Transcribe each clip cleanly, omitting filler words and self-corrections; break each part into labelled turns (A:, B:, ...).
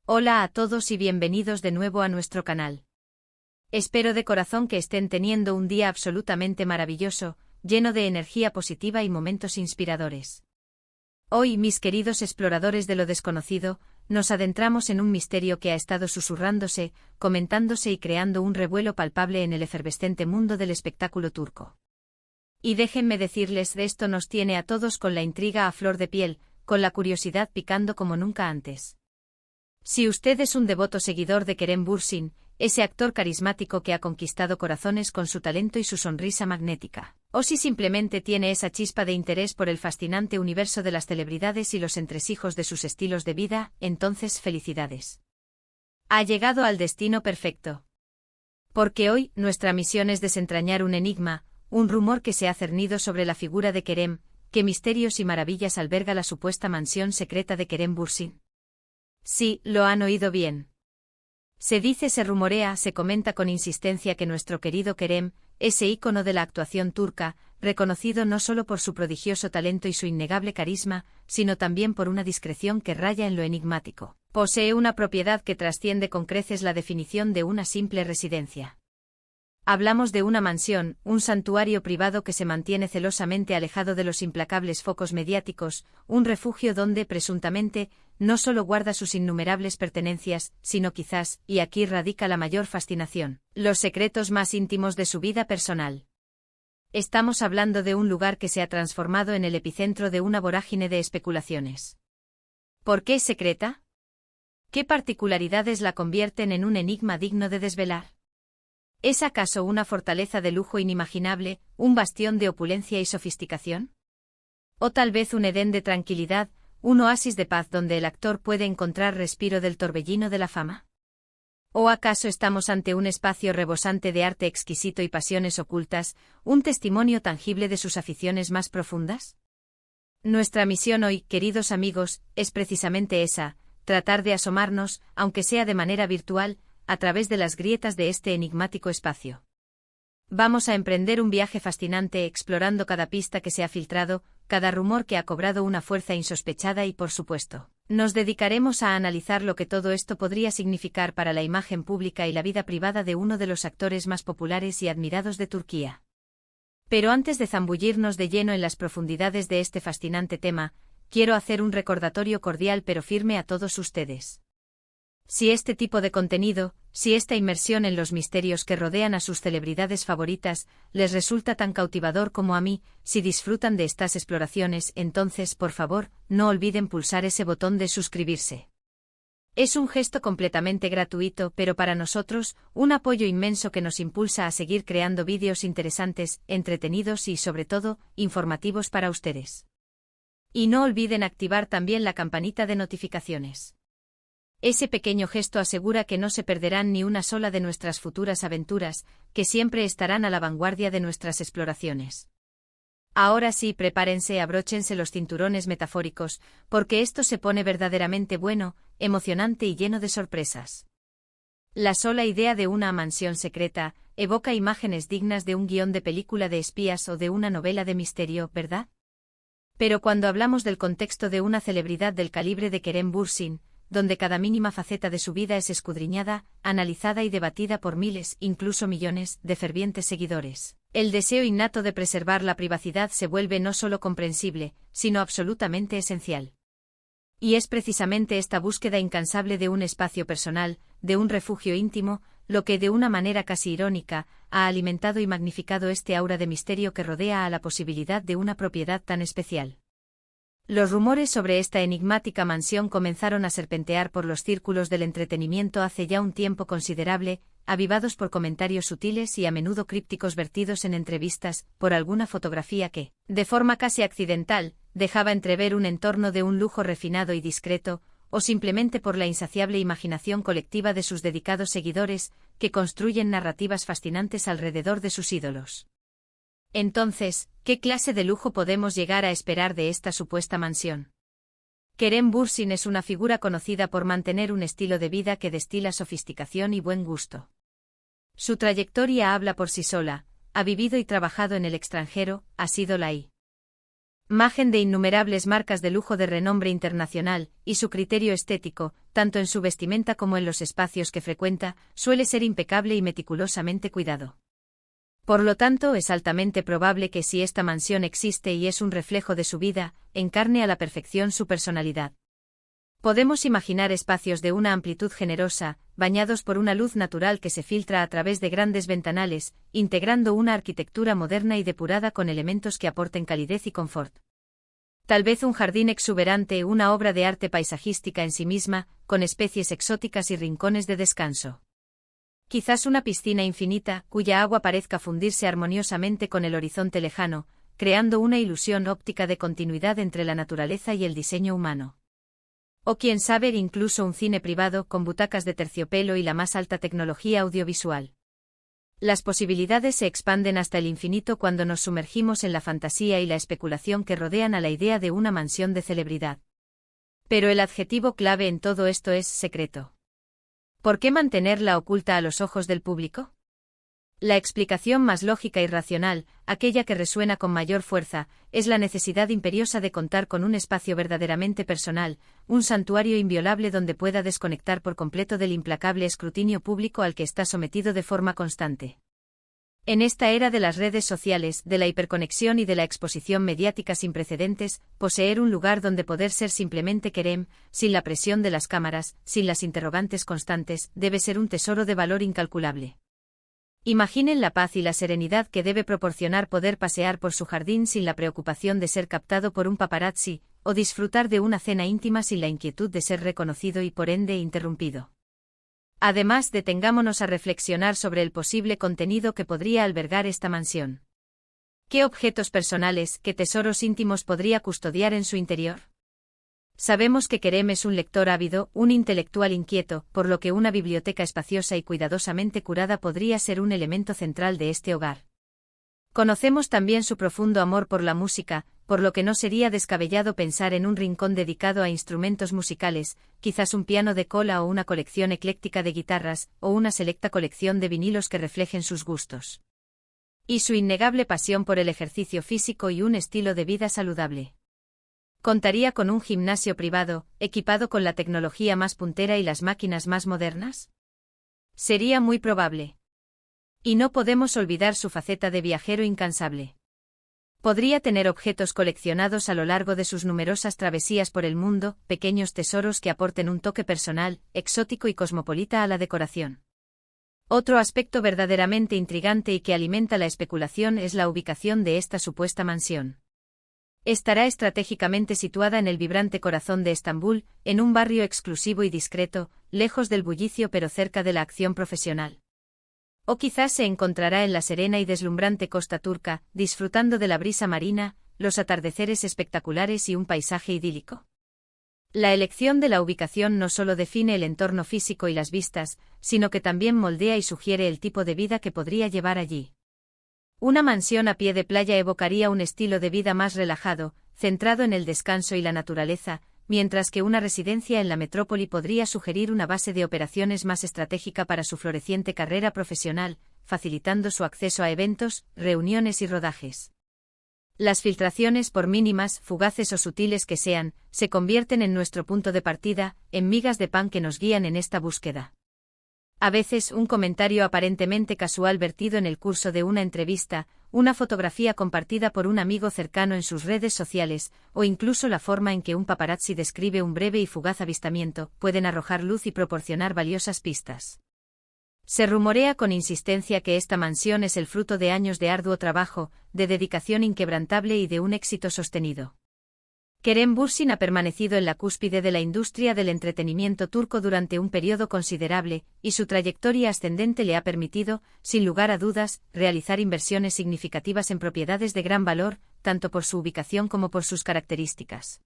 A: Hola a todos y bienvenidos de nuevo a nuestro canal. Espero de corazón que estén teniendo un día absolutamente maravilloso, lleno de energía positiva y momentos inspiradores. Hoy, mis queridos exploradores de lo desconocido, nos adentramos en un misterio que ha estado susurrándose, comentándose y creando un revuelo palpable en el efervescente mundo del espectáculo turco. Y déjenme decirles, de esto nos tiene a todos con la intriga a flor de piel, con la curiosidad picando como nunca antes. Si usted es un devoto seguidor de Kerem Bürsin, ese actor carismático que ha conquistado corazones con su talento y su sonrisa magnética, o si simplemente tiene esa chispa de interés por el fascinante universo de las celebridades y los entresijos de sus estilos de vida, entonces felicidades. Ha llegado al destino perfecto. Porque hoy, nuestra misión es desentrañar un enigma, un rumor que se ha cernido sobre la figura de Kerem, qué misterios y maravillas alberga la supuesta mansión secreta de Kerem Bürsin. Sí, lo han oído bien. Se dice, se rumorea, se comenta con insistencia que nuestro querido Kerem, ese ícono de la actuación turca, reconocido no solo por su prodigioso talento y su innegable carisma, sino también por una discreción que raya en lo enigmático, posee una propiedad que trasciende con creces la definición de una simple residencia. Hablamos de una mansión, un santuario privado que se mantiene celosamente alejado de los implacables focos mediáticos, un refugio donde, presuntamente, no solo guarda sus innumerables pertenencias, sino quizás, y aquí radica la mayor fascinación, los secretos más íntimos de su vida personal. Estamos hablando de un lugar que se ha transformado en el epicentro de una vorágine de especulaciones. ¿Por qué es secreta? ¿Qué particularidades la convierten en un enigma digno de desvelar? ¿Es acaso una fortaleza de lujo inimaginable, un bastión de opulencia y sofisticación? ¿O tal vez un Edén de tranquilidad, un oasis de paz donde el actor puede encontrar respiro del torbellino de la fama? ¿O acaso estamos ante un espacio rebosante de arte exquisito y pasiones ocultas, un testimonio tangible de sus aficiones más profundas? Nuestra misión hoy, queridos amigos, es precisamente esa, tratar de asomarnos, aunque sea de manera virtual, a través de las grietas de este enigmático espacio. Vamos a emprender un viaje fascinante explorando cada pista que se ha filtrado, cada rumor que ha cobrado una fuerza insospechada y, por supuesto, nos dedicaremos a analizar lo que todo esto podría significar para la imagen pública y la vida privada de uno de los actores más populares y admirados de Turquía. Pero antes de zambullirnos de lleno en las profundidades de este fascinante tema, quiero hacer un recordatorio cordial pero firme a todos ustedes. Si este tipo de contenido, si esta inmersión en los misterios que rodean a sus celebridades favoritas, les resulta tan cautivador como a mí, si disfrutan de estas exploraciones, entonces, por favor, no olviden pulsar ese botón de suscribirse. Es un gesto completamente gratuito, pero para nosotros, un apoyo inmenso que nos impulsa a seguir creando vídeos interesantes, entretenidos y, sobre todo, informativos para ustedes. Y no olviden activar también la campanita de notificaciones. Ese pequeño gesto asegura que no se perderán ni una sola de nuestras futuras aventuras, que siempre estarán a la vanguardia de nuestras exploraciones. Ahora sí, prepárense, abróchense los cinturones metafóricos, porque esto se pone verdaderamente bueno, emocionante y lleno de sorpresas. La sola idea de una mansión secreta evoca imágenes dignas de un guión de película de espías o de una novela de misterio, ¿verdad? Pero cuando hablamos del contexto de una celebridad del calibre de Kerem Bürsin, donde cada mínima faceta de su vida es escudriñada, analizada y debatida por miles, incluso millones, de fervientes seguidores, el deseo innato de preservar la privacidad se vuelve no solo comprensible, sino absolutamente esencial. Y es precisamente esta búsqueda incansable de un espacio personal, de un refugio íntimo, lo que de una manera casi irónica, ha alimentado y magnificado este aura de misterio que rodea a la posibilidad de una propiedad tan especial. Los rumores sobre esta enigmática mansión comenzaron a serpentear por los círculos del entretenimiento hace ya un tiempo considerable, avivados por comentarios sutiles y a menudo crípticos vertidos en entrevistas, por alguna fotografía que, de forma casi accidental, dejaba entrever un entorno de un lujo refinado y discreto, o simplemente por la insaciable imaginación colectiva de sus dedicados seguidores, que construyen narrativas fascinantes alrededor de sus ídolos. Entonces, ¿qué clase de lujo podemos llegar a esperar de esta supuesta mansión? Kerem Bürsin es una figura conocida por mantener un estilo de vida que destila sofisticación y buen gusto. Su trayectoria habla por sí sola, ha vivido y trabajado en el extranjero, ha sido la I. Imagen de innumerables marcas de lujo de renombre internacional, y su criterio estético, tanto en su vestimenta como en los espacios que frecuenta, suele ser impecable y meticulosamente cuidado. Por lo tanto, es altamente probable que si esta mansión existe y es un reflejo de su vida, encarne a la perfección su personalidad. Podemos imaginar espacios de una amplitud generosa, bañados por una luz natural que se filtra a través de grandes ventanales, integrando una arquitectura moderna y depurada con elementos que aporten calidez y confort. Tal vez un jardín exuberante, una obra de arte paisajística en sí misma, con especies exóticas y rincones de descanso. Quizás una piscina infinita, cuya agua parezca fundirse armoniosamente con el horizonte lejano, creando una ilusión óptica de continuidad entre la naturaleza y el diseño humano. O quién sabe, incluso un cine privado con butacas de terciopelo y la más alta tecnología audiovisual. Las posibilidades se expanden hasta el infinito cuando nos sumergimos en la fantasía y la especulación que rodean a la idea de una mansión de celebridad. Pero el adjetivo clave en todo esto es secreto. ¿Por qué mantenerla oculta a los ojos del público? La explicación más lógica y racional, aquella que resuena con mayor fuerza, es la necesidad imperiosa de contar con un espacio verdaderamente personal, un santuario inviolable donde pueda desconectar por completo del implacable escrutinio público al que está sometido de forma constante. En esta era de las redes sociales, de la hiperconexión y de la exposición mediática sin precedentes, poseer un lugar donde poder ser simplemente Kerem, sin la presión de las cámaras, sin las interrogantes constantes, debe ser un tesoro de valor incalculable. Imaginen la paz y la serenidad que debe proporcionar poder pasear por su jardín sin la preocupación de ser captado por un paparazzi, o disfrutar de una cena íntima sin la inquietud de ser reconocido y por ende interrumpido. Además, detengámonos a reflexionar sobre el posible contenido que podría albergar esta mansión. ¿Qué objetos personales, qué tesoros íntimos podría custodiar en su interior? Sabemos que Kerem es un lector ávido, un intelectual inquieto, por lo que una biblioteca espaciosa y cuidadosamente curada podría ser un elemento central de este hogar. Conocemos también su profundo amor por la música, por lo que no sería descabellado pensar en un rincón dedicado a instrumentos musicales, quizás un piano de cola o una colección ecléctica de guitarras, o una selecta colección de vinilos que reflejen sus gustos. Y su innegable pasión por el ejercicio físico y un estilo de vida saludable. ¿Contaría con un gimnasio privado, equipado con la tecnología más puntera y las máquinas más modernas? Sería muy probable. Y no podemos olvidar su faceta de viajero incansable. Podría tener objetos coleccionados a lo largo de sus numerosas travesías por el mundo, pequeños tesoros que aporten un toque personal, exótico y cosmopolita a la decoración. Otro aspecto verdaderamente intrigante y que alimenta la especulación es la ubicación de esta supuesta mansión. Estará estratégicamente situada en el vibrante corazón de Estambul, en un barrio exclusivo y discreto, lejos del bullicio pero cerca de la acción profesional. O quizás se encontrará en la serena y deslumbrante costa turca, disfrutando de la brisa marina, los atardeceres espectaculares y un paisaje idílico. La elección de la ubicación no solo define el entorno físico y las vistas, sino que también moldea y sugiere el tipo de vida que podría llevar allí. Una mansión a pie de playa evocaría un estilo de vida más relajado, centrado en el descanso y la naturaleza, mientras que una residencia en la metrópoli podría sugerir una base de operaciones más estratégica para su floreciente carrera profesional, facilitando su acceso a eventos, reuniones y rodajes. Las filtraciones, por mínimas, fugaces o sutiles que sean, se convierten en nuestro punto de partida, en migas de pan que nos guían en esta búsqueda. A veces un comentario aparentemente casual vertido en el curso de una entrevista, una fotografía compartida por un amigo cercano en sus redes sociales, o incluso la forma en que un paparazzi describe un breve y fugaz avistamiento, pueden arrojar luz y proporcionar valiosas pistas. Se rumorea con insistencia que esta mansión es el fruto de años de arduo trabajo, de dedicación inquebrantable y de un éxito sostenido. Kerem Bürsin ha permanecido en la cúspide de la industria del entretenimiento turco durante un periodo considerable, y su trayectoria ascendente le ha permitido, sin lugar a dudas, realizar inversiones significativas en propiedades de gran valor, tanto por su ubicación como por sus características.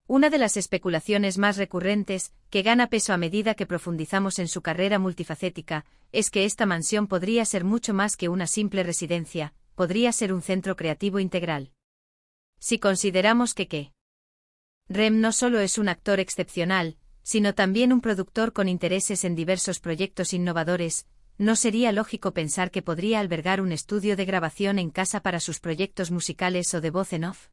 A: Una de las especulaciones más recurrentes, que gana peso a medida que profundizamos en su carrera multifacética, es que esta mansión podría ser mucho más que una simple residencia, podría ser un centro creativo integral. Si consideramos que Rem no solo es un actor excepcional, sino también un productor con intereses en diversos proyectos innovadores, ¿no sería lógico pensar que podría albergar un estudio de grabación en casa para sus proyectos musicales o de voz en off?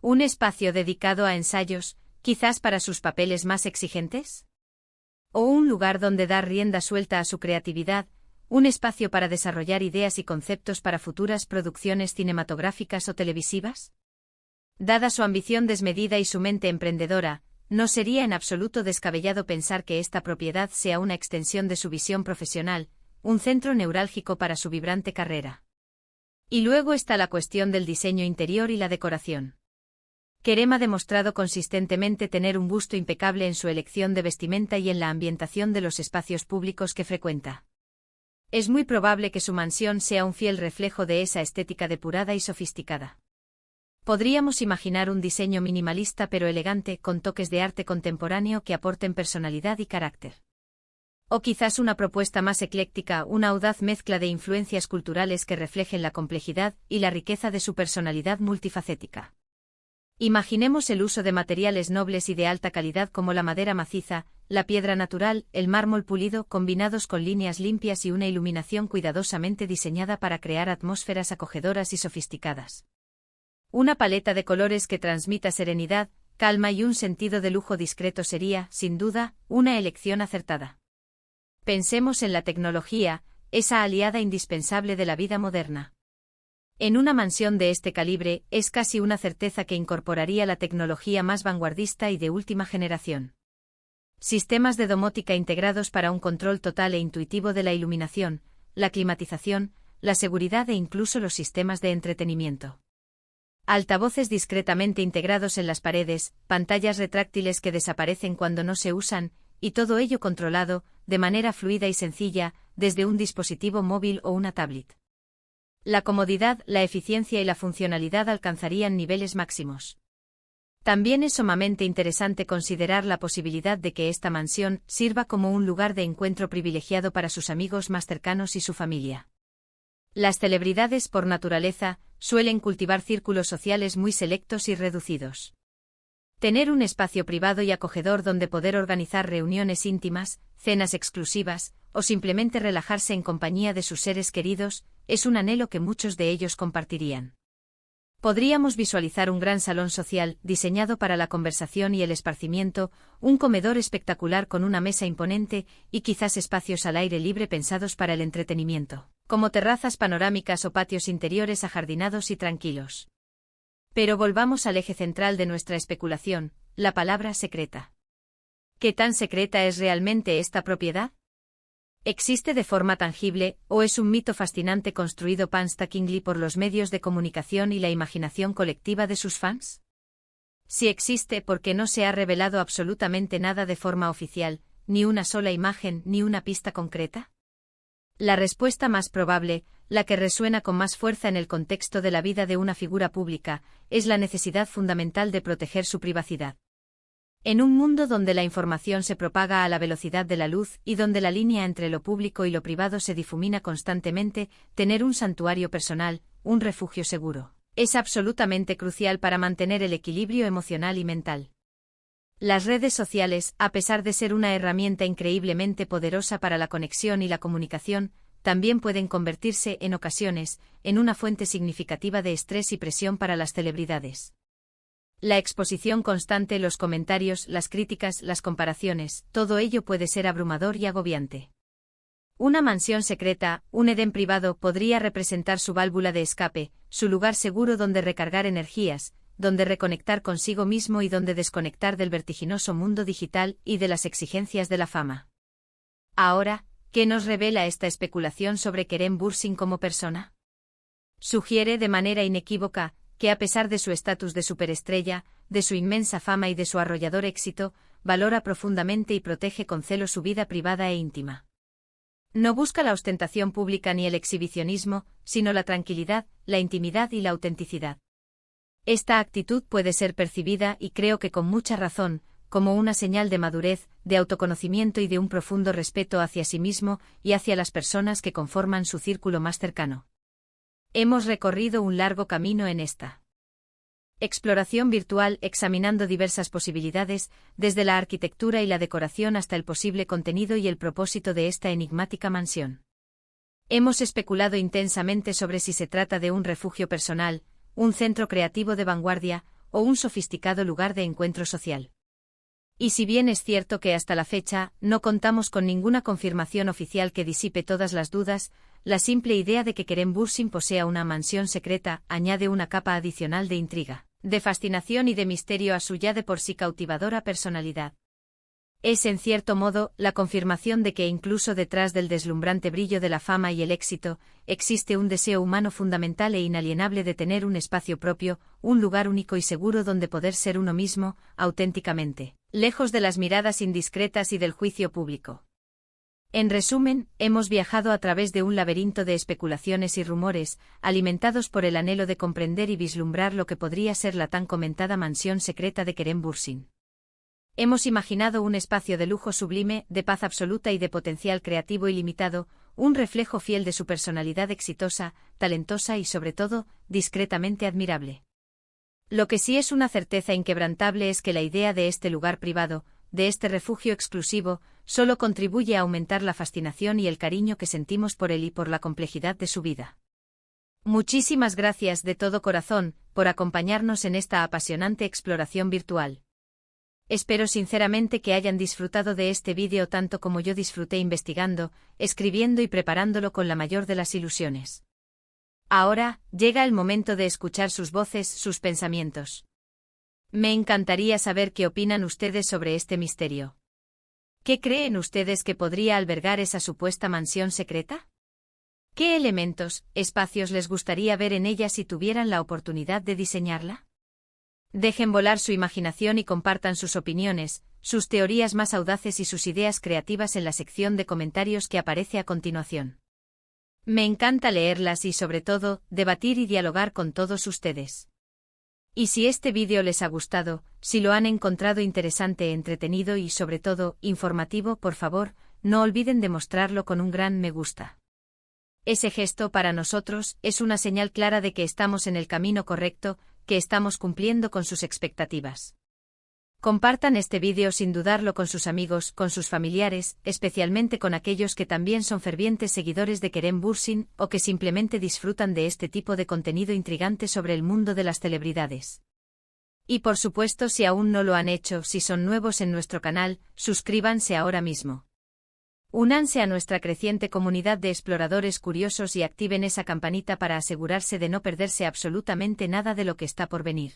A: ¿Un espacio dedicado a ensayos, quizás para sus papeles más exigentes? ¿O un lugar donde dar rienda suelta a su creatividad, un espacio para desarrollar ideas y conceptos para futuras producciones cinematográficas o televisivas? Dada su ambición desmedida y su mente emprendedora, no sería en absoluto descabellado pensar que esta propiedad sea una extensión de su visión profesional, un centro neurálgico para su vibrante carrera. Y luego está la cuestión del diseño interior y la decoración. Kerem ha demostrado consistentemente tener un gusto impecable en su elección de vestimenta y en la ambientación de los espacios públicos que frecuenta. Es muy probable que su mansión sea un fiel reflejo de esa estética depurada y sofisticada. Podríamos imaginar un diseño minimalista pero elegante con toques de arte contemporáneo que aporten personalidad y carácter. O quizás una propuesta más ecléctica, una audaz mezcla de influencias culturales que reflejen la complejidad y la riqueza de su personalidad multifacética. Imaginemos el uso de materiales nobles y de alta calidad como la madera maciza, la piedra natural, el mármol pulido combinados con líneas limpias y una iluminación cuidadosamente diseñada para crear atmósferas acogedoras y sofisticadas. Una paleta de colores que transmita serenidad, calma y un sentido de lujo discreto sería, sin duda, una elección acertada. Pensemos en la tecnología, esa aliada indispensable de la vida moderna. En una mansión de este calibre, es casi una certeza que incorporaría la tecnología más vanguardista y de última generación. Sistemas de domótica integrados para un control total e intuitivo de la iluminación, la climatización, la seguridad e incluso los sistemas de entretenimiento. Altavoces discretamente integrados en las paredes, pantallas retráctiles que desaparecen cuando no se usan, y todo ello controlado, de manera fluida y sencilla, desde un dispositivo móvil o una tablet. La comodidad, la eficiencia y la funcionalidad alcanzarían niveles máximos. También es sumamente interesante considerar la posibilidad de que esta mansión sirva como un lugar de encuentro privilegiado para sus amigos más cercanos y su familia. Las celebridades, por naturaleza, suelen cultivar círculos sociales muy selectos y reducidos. Tener un espacio privado y acogedor donde poder organizar reuniones íntimas, cenas exclusivas, o simplemente relajarse en compañía de sus seres queridos, es un anhelo que muchos de ellos compartirían. Podríamos visualizar un gran salón social, diseñado para la conversación y el esparcimiento, un comedor espectacular con una mesa imponente, y quizás espacios al aire libre pensados para el entretenimiento, como terrazas panorámicas o patios interiores ajardinados y tranquilos. Pero volvamos al eje central de nuestra especulación, la palabra secreta. ¿Qué tan secreta es realmente esta propiedad? ¿Existe de forma tangible, o es un mito fascinante construido painstakingly por los medios de comunicación y la imaginación colectiva de sus fans? Si existe, ¿por qué no se ha revelado absolutamente nada de forma oficial, ni una sola imagen ni una pista concreta? La respuesta más probable, la que resuena con más fuerza en el contexto de la vida de una figura pública, es la necesidad fundamental de proteger su privacidad. En un mundo donde la información se propaga a la velocidad de la luz y donde la línea entre lo público y lo privado se difumina constantemente, tener un santuario personal, un refugio seguro, es absolutamente crucial para mantener el equilibrio emocional y mental. Las redes sociales, a pesar de ser una herramienta increíblemente poderosa para la conexión y la comunicación, también pueden convertirse, en ocasiones, en una fuente significativa de estrés y presión para las celebridades. La exposición constante, los comentarios, las críticas, las comparaciones, todo ello puede ser abrumador y agobiante. Una mansión secreta, un Edén privado, podría representar su válvula de escape, su lugar seguro donde recargar energías, donde reconectar consigo mismo y donde desconectar del vertiginoso mundo digital y de las exigencias de la fama. Ahora, ¿qué nos revela esta especulación sobre Kerem Bürsin como persona? Sugiere de manera inequívoca que a pesar de su estatus de superestrella, de su inmensa fama y de su arrollador éxito, valora profundamente y protege con celo su vida privada e íntima. No busca la ostentación pública ni el exhibicionismo, sino la tranquilidad, la intimidad y la autenticidad. Esta actitud puede ser percibida, y creo que con mucha razón, como una señal de madurez, de autoconocimiento y de un profundo respeto hacia sí mismo y hacia las personas que conforman su círculo más cercano. Hemos recorrido un largo camino en esta exploración virtual, examinando diversas posibilidades, desde la arquitectura y la decoración hasta el posible contenido y el propósito de esta enigmática mansión. Hemos especulado intensamente sobre si se trata de un refugio personal, un centro creativo de vanguardia, o un sofisticado lugar de encuentro social. Y si bien es cierto que hasta la fecha no contamos con ninguna confirmación oficial que disipe todas las dudas, la simple idea de que Kerem Bürsin posea una mansión secreta añade una capa adicional de intriga, de fascinación y de misterio a su ya de por sí cautivadora personalidad. Es, en cierto modo, la confirmación de que incluso detrás del deslumbrante brillo de la fama y el éxito, existe un deseo humano fundamental e inalienable de tener un espacio propio, un lugar único y seguro donde poder ser uno mismo, auténticamente, lejos de las miradas indiscretas y del juicio público. En resumen, hemos viajado a través de un laberinto de especulaciones y rumores, alimentados por el anhelo de comprender y vislumbrar lo que podría ser la tan comentada mansión secreta de Kerem Bürsin. Hemos imaginado un espacio de lujo sublime, de paz absoluta y de potencial creativo ilimitado, un reflejo fiel de su personalidad exitosa, talentosa y sobre todo, discretamente admirable. Lo que sí es una certeza inquebrantable es que la idea de este lugar privado, de este refugio exclusivo, solo contribuye a aumentar la fascinación y el cariño que sentimos por él y por la complejidad de su vida. Muchísimas gracias de todo corazón por acompañarnos en esta apasionante exploración virtual. Espero sinceramente que hayan disfrutado de este vídeo tanto como yo disfruté investigando, escribiendo y preparándolo con la mayor de las ilusiones. Ahora, llega el momento de escuchar sus voces, sus pensamientos. Me encantaría saber qué opinan ustedes sobre este misterio. ¿Qué creen ustedes que podría albergar esa supuesta mansión secreta? ¿Qué elementos, espacios les gustaría ver en ella si tuvieran la oportunidad de diseñarla? Dejen volar su imaginación y compartan sus opiniones, sus teorías más audaces y sus ideas creativas en la sección de comentarios que aparece a continuación. Me encanta leerlas y sobre todo, debatir y dialogar con todos ustedes. Y si este vídeo les ha gustado, si lo han encontrado interesante, entretenido y sobre todo, informativo, por favor, no olviden de mostrarlo con un gran me gusta. Ese gesto para nosotros es una señal clara de que estamos en el camino correcto, que estamos cumpliendo con sus expectativas. Compartan este vídeo sin dudarlo con sus amigos, con sus familiares, especialmente con aquellos que también son fervientes seguidores de Kerem Bürsin o que simplemente disfrutan de este tipo de contenido intrigante sobre el mundo de las celebridades. Y por supuesto, si aún no lo han hecho, si son nuevos en nuestro canal, suscríbanse ahora mismo. Únanse a nuestra creciente comunidad de exploradores curiosos y activen esa campanita para asegurarse de no perderse absolutamente nada de lo que está por venir.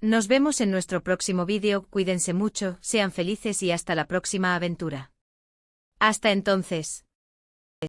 A: Nos vemos en nuestro próximo vídeo, cuídense mucho, sean felices y hasta la próxima aventura. Hasta entonces.